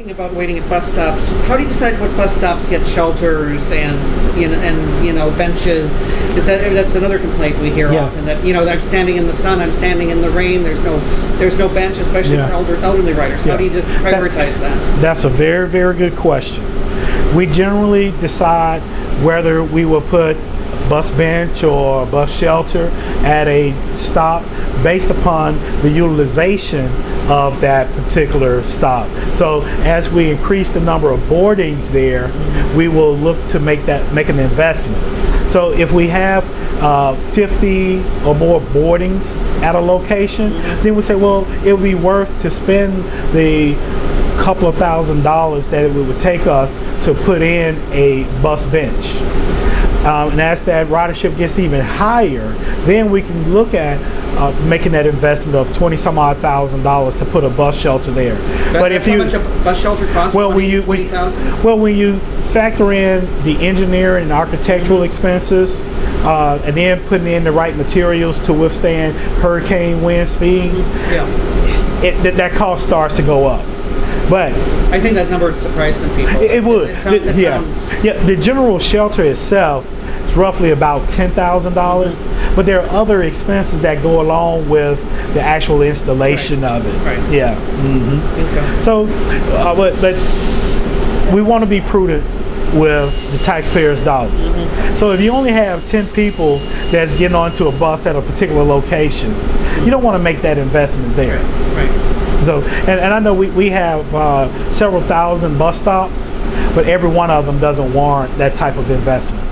talking about waiting at bus stops, how do you decide what bus stops get shelters and benches? That's another complaint we hear often, that I'm standing in the sun, I'm standing in the rain. There's no bench, especially for elderly riders. How do you just prioritize that? That's a very, very good question. We generally decide whether we will put bus bench or bus shelter at a stop based upon the utilization of that particular stop. So as we increase the number of boardings there, we will look to make an investment. So if we have 50 or more boardings at a location, then we say, well, it would be worth to spend the couple of $1,000s that it would take us to put in a bus bench. And as that ridership gets even higher, then we can look at making that investment of $20-some odd thousand to put a bus shelter there. But if how much a bus shelter costs? Well, when you factor in the engineering and architectural expenses, and then putting in the right materials to withstand hurricane wind speeds, that cost starts to go up. But I think that number would surprise some people. It would. Sounds... The general shelter itself is roughly about $10,000, but there are other expenses that go along with the actual installation of it. Right. Yeah. Mm-hmm. Okay. So, but we want to be prudent with the taxpayers' dollars. So if you only have 10 people that's getting onto a bus at a particular location, you don't want to make that investment there. Right. So, and I know we have several thousand bus stops, but every one of them doesn't warrant that type of investment.